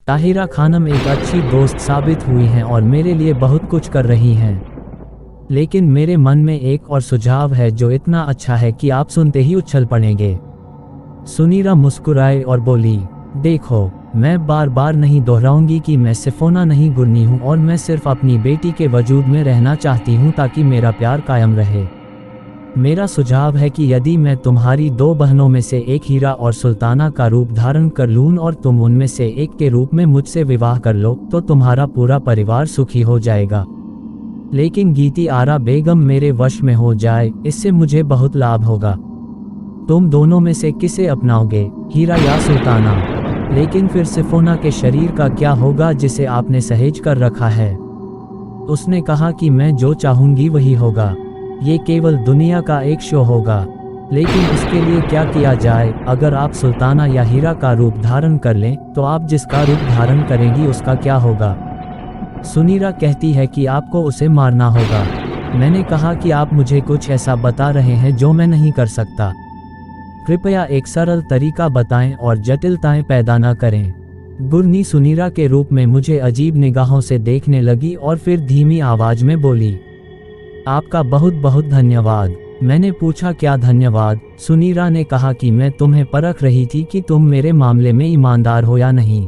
ताहिरा खानम एक अच्छी दोस्त साबित हुई हैं और मेरे लिए बहुत कुछ कर रही हैं। लेकिन मेरे मन में एक और सुझाव है जो इतना अच्छा है कि आप सुनते ही उछल पड़ेंगे। सुनीरा मुस्कुराए और बोली, देखो, मैं बार बार नहीं दोहराऊंगी कि मैं सिफोना नहीं गुरनी हूँ और मैं सिर्फ अपनी बेटी के वजूद में रहना चाहती हूँ ताकि मेरा प्यार कायम रहे। मेरा सुझाव है कि यदि मैं तुम्हारी दो बहनों में से एक हीरा और सुल्ताना का रूप धारण कर लूँ और तुम उनमें से एक के रूप में मुझसे विवाह कर लो तो तुम्हारा पूरा परिवार सुखी हो जाएगा। लेकिन गीती आरा बेगम मेरे वश में हो जाए, इससे मुझे बहुत लाभ होगा। तुम दोनों में से किसे अपनाओगे, हीरा या सुल्ताना? लेकिन फिर सिफोना के शरीर का क्या होगा जिसे आपने सहेज कर रखा है? उसने कहा कि मैं जो चाहूंगी वही होगा। ये केवल दुनिया का एक शो होगा। लेकिन उसके लिए क्या किया जाए? अगर आप सुल्ताना या हीरा का रूप धारण कर लें तो आप जिसका रूप धारण करेंगी उसका क्या होगा? सुनीरा कहती है कि आपको उसे मारना होगा। मैंने कहा कि आप मुझे कुछ ऐसा बता रहे हैं जो मैं नहीं कर सकता। कृपया एक सरल तरीका बताएं और जटिलताएं पैदा न करें। गुरनी सुनीरा के रूप में मुझे अजीब निगाहों से देखने लगी और फिर धीमी आवाज में बोली, आपका बहुत बहुत धन्यवाद। मैंने पूछा, क्या धन्यवाद? सुनीरा ने कहा कि मैं तुम्हें परख रही थी कि तुम मेरे मामले में ईमानदार हो या नहीं।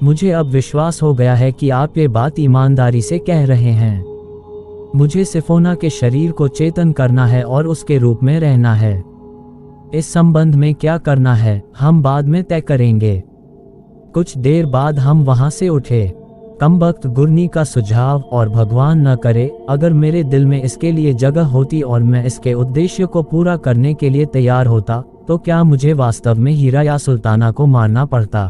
मुझे अब विश्वास हो गया है कि आप ये बात ईमानदारी से कह रहे हैं। मुझे सिफोना के शरीर को चेतन करना है और उसके रूप में रहना है। इस संबंध में क्या करना है हम बाद में तय करेंगे। कुछ देर बाद हम वहां से उठे। कमबख्त गुरनी का सुझाव, और भगवान न करे अगर मेरे दिल में इसके लिए जगह होती और मैं इसके उद्देश्य को पूरा करने के लिए तैयार होता, तो क्या मुझे वास्तव में हीरा या सुल्ताना को मारना पड़ता?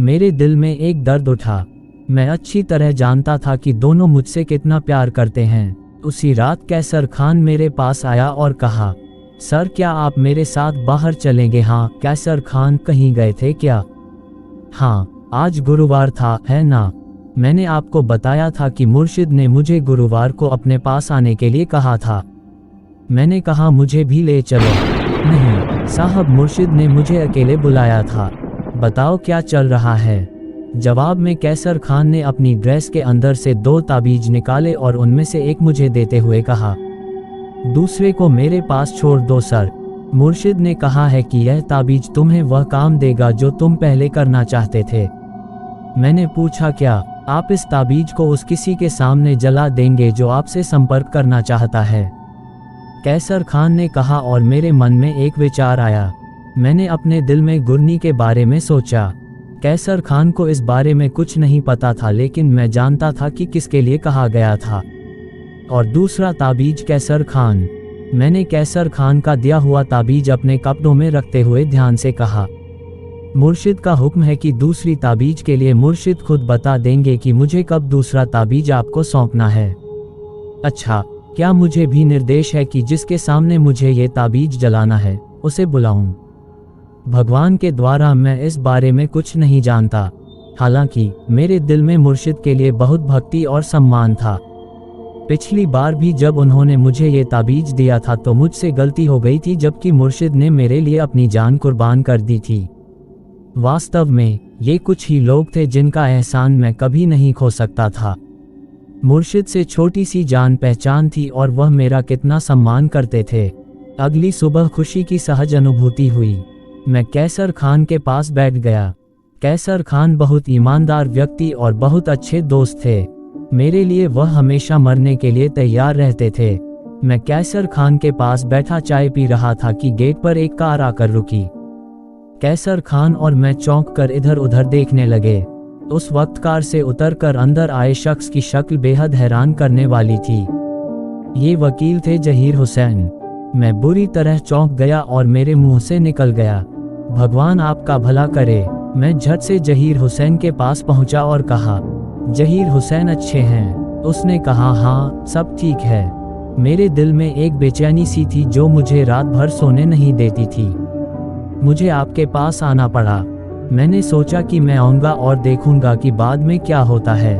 मेरे दिल में एक दर्द उठा। मैं अच्छी तरह जानता था कि दोनों मुझसे कितना प्यार करते हैं। उसी रात कैसर खान मेरे पास आया और कहा, सर क्या आप मेरे साथ बाहर चलेंगे? हाँ। कैसर खान, कहीं गए थे क्या? हाँ, आज गुरुवार था, है ना? मैंने आपको बताया था कि मुर्शिद ने मुझे गुरुवार को अपने पास आने के लिए कहा था। मैंने कहा मुझे भी ले चलो। नहीं साहब, मुर्शिद ने मुझे अकेले बुलाया था। बताओ क्या चल रहा है? जवाब में कैसर खान ने अपनी ड्रेस के अंदर से 2 ताबीज निकाले और उनमें से एक मुझे देते हुए कहा, दूसरे को मेरे पास छोड़ दो सर। मुर्शिद ने कहा है कि यह ताबीज तुम्हें वह काम देगा जो तुम पहले करना चाहते थे। मैंने पूछा, क्या आप इस ताबीज को उस किसी के सामने जला देंगे जो आपसे संपर्क करना चाहता है? कैसर खान ने कहा, और मेरे मन में एक विचार आया। मैंने अपने दिल में गुरनी के बारे में सोचा। कैसर खान को इस बारे में कुछ नहीं पता था, लेकिन मैं जानता था कि किसके लिए कहा गया था। और दूसरा ताबीज कैसर खान। मैंने कैसर खान का दिया हुआ ताबीज अपने कपड़ों में रखते हुए ध्यान से कहा, मुर्शिद का हुक्म है कि दूसरी ताबीज के लिए मुर्शिद खुद बता देंगे कि मुझे कब दूसरा ताबीज आपको सौंपना है। अच्छा, क्या मुझे भी निर्देश है कि जिसके सामने मुझे ये ताबीज जलाना है उसे बुलाऊं? भगवान के द्वारा मैं इस बारे में कुछ नहीं जानता। हालांकि मेरे दिल में मुर्शिद के लिए बहुत भक्ति और सम्मान था। पिछली बार भी जब उन्होंने मुझे ये ताबीज दिया था तो मुझसे गलती हो गई थी, जबकि मुर्शिद ने मेरे लिए अपनी जान कुर्बान कर दी थी। वास्तव में ये कुछ ही लोग थे जिनका एहसान मैं कभी नहीं खो सकता था। मुर्शिद से छोटी सी जान पहचान थी और वह मेरा कितना सम्मान करते थे। अगली सुबह खुशी की सहज अनुभूति हुई। मैं कैसर खान के पास बैठ गया। कैसर खान बहुत ईमानदार व्यक्ति और बहुत अच्छे दोस्त थे। मेरे लिए वह हमेशा मरने के लिए तैयार रहते थे। मैं कैसर खान के पास बैठा चाय पी रहा था कि गेट पर एक कार आकर रुकी। कैसर खान और मैं चौंक कर इधर उधर देखने लगे। उस वक्त कार से उतरकर अंदर आए शख्स की शक्ल बेहद हैरान करने वाली थी। ये वकील थे जहीर हुसैन। मैं बुरी तरह चौंक गया और मेरे मुंह से निकल गया, भगवान आपका भला करे। मैं झट से जहीर हुसैन के पास पहुंचा और कहा, जहीर हुसैन अच्छे हैं? उसने कहा, हाँ सब ठीक है। मेरे दिल में एक बेचैनी सी थी जो मुझे रात भर सोने नहीं देती थी। मुझे आपके पास आना पड़ा। मैंने सोचा कि मैं आऊँगा और देखूंगा कि बाद में क्या होता है।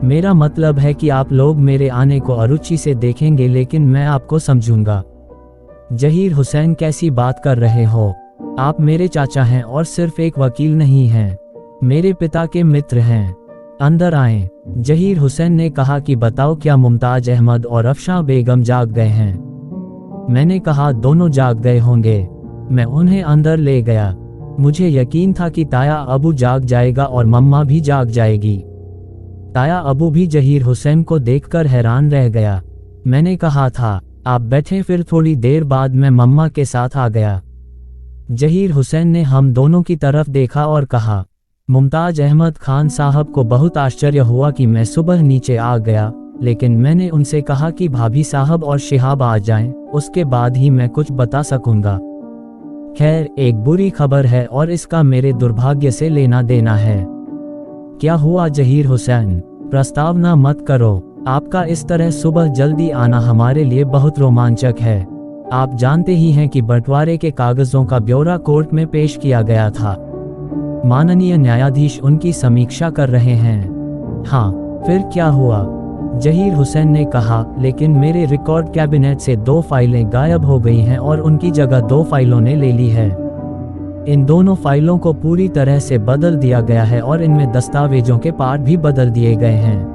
मेरा मतलब है कि आप लोग मेरे आने को अरुचि से देखेंगे, लेकिन मैं आपको समझूंगा। जहीर हुसैन, कैसी बात कर रहे हो? आप मेरे चाचा हैं और सिर्फ एक वकील नहीं हैं। मेरे पिता के मित्र हैं, अंदर आएं। जहीर हुसैन ने कहा कि बताओ क्या मुमताज अहमद और अफशां बेगम जाग गए हैं? मैंने कहा दोनों जाग गए होंगे। मैं उन्हें अंदर ले गया। मुझे यकीन था कि ताया अबू जाग जाएगा और मम्मा भी जाग जाएगी। ताया अबू भी जहीर हुसैन को देखकर हैरान रह गया। मैंने कहा था आप बैठे, फिर थोड़ी देर बाद मैं मम्मा के साथ आ गया। जहीर हुसैन ने हम दोनों की तरफ देखा और कहा, मुमताज अहमद खान साहब को बहुत आश्चर्य हुआ कि मैं सुबह नीचे आ गया, लेकिन मैंने उनसे कहा कि भाभी साहब और शिहाब आ जाएं, उसके बाद ही मैं कुछ बता सकूंगा। खैर, एक बुरी खबर है और इसका मेरे दुर्भाग्य से लेना देना है। क्या हुआ जहीर हुसैन? प्रस्तावना मत करो। आपका इस तरह सुबह जल्दी आना हमारे लिए बहुत रोमांचक है। आप जानते ही हैं कि बंटवारे के कागजों का ब्यौरा कोर्ट में पेश किया गया था। माननीय न्यायाधीश उनकी समीक्षा कर रहे हैं। हाँ, फिर क्या हुआ? जहीर हुसैन ने कहा, लेकिन मेरे रिकॉर्ड कैबिनेट से 2 फाइलें गायब हो गई हैं और उनकी जगह 2 फाइलों ने ले ली है। इन दोनों फाइलों को पूरी तरह से बदल दिया गया है और इनमें दस्तावेजों के पार्ट भी बदल दिए गए हैं।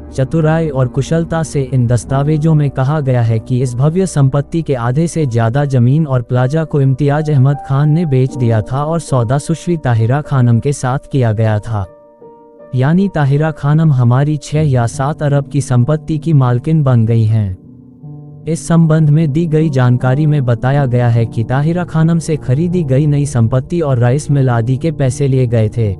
चतुराई और कुशलता से इन दस्तावेजों में कहा गया है कि इस भव्य संपत्ति के आधे से ज्यादा जमीन और प्लाजा को इम्तियाज अहमद खान ने बेच दिया था और सौदा सुश्री ताहिरा खानम के साथ किया गया था। यानी ताहिरा खानम हमारी 6 या 7 अरब की संपत्ति की मालकिन बन गई हैं। इस संबंध में दी गई जानकारी में बताया गया है कि ताहिरा खानम से खरीदी गई नई संपत्ति और राइस मिल आदि के पैसे लिए गए थे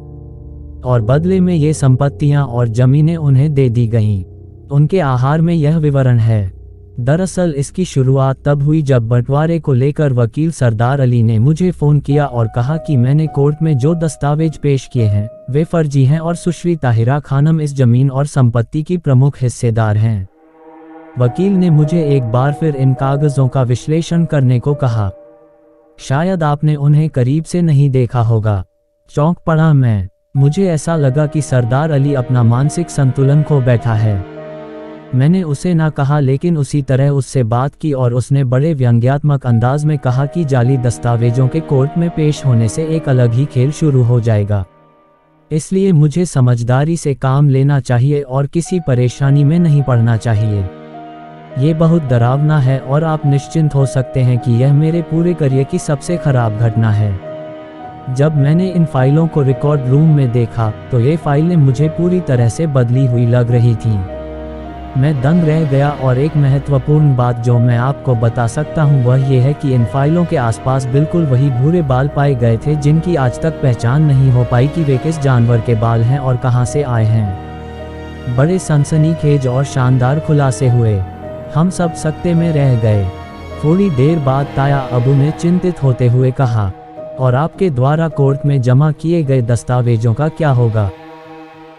और बदले में ये संपत्तियां और जमीनें उन्हें दे दी गईं। उनके आहार में यह विवरण है। दरअसल इसकी शुरुआत तब हुई जब बंटवारे को लेकर वकील सरदार अली ने मुझे फ़ोन किया और कहा कि मैंने कोर्ट में जो दस्तावेज पेश किए हैं वे फर्जी हैं और सुश्री ताहिरा खानम इस जमीन और संपत्ति की प्रमुख हिस्सेदार हैं। वकील ने मुझे एक बार फिर इन कागजों का विश्लेषण करने को कहा। शायद आपने उन्हें करीब से नहीं देखा होगा। चौंक पड़ा मैं। मुझे ऐसा लगा कि सरदार अली अपना मानसिक संतुलन खो बैठा है। मैंने उसे ना कहा, लेकिन उसी तरह उससे बात की और उसने बड़े व्यंग्यात्मक अंदाज में कहा कि जाली दस्तावेजों के कोर्ट में पेश होने से एक अलग ही खेल शुरू हो जाएगा। इसलिए मुझे समझदारी से काम लेना चाहिए और किसी परेशानी में नहीं पड़ना चाहिए। ये बहुत डरावना है और आप निश्चिंत हो सकते हैं कि यह मेरे पूरे करियर की सबसे खराब घटना है। जब मैंने इन फाइलों को रिकॉर्ड रूम में देखा तो ये फाइलें मुझे पूरी तरह से बदली हुई लग रही थीं। मैं दंग रह गया और एक महत्वपूर्ण बात जो मैं आपको बता सकता हूँ वह ये है कि इन फाइलों के आसपास बिल्कुल वही भूरे बाल पाए गए थे जिनकी आज तक पहचान नहीं हो पाई कि वे किस जानवर के बाल हैं और कहाँ से आए हैं। बड़े सनसनीखेज और शानदार खुलासे हुए। हम सब सकते में रह गए। थोड़ी देर बाद ताया अबू ने चिंतित होते हुए कहा, और आपके द्वारा कोर्ट में जमा किए गए दस्तावेजों का क्या होगा?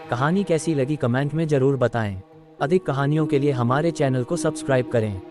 कहानी कैसी लगी कमेंट में जरूर बताएं। अधिक कहानियों के लिए हमारे चैनल को सब्सक्राइब करें।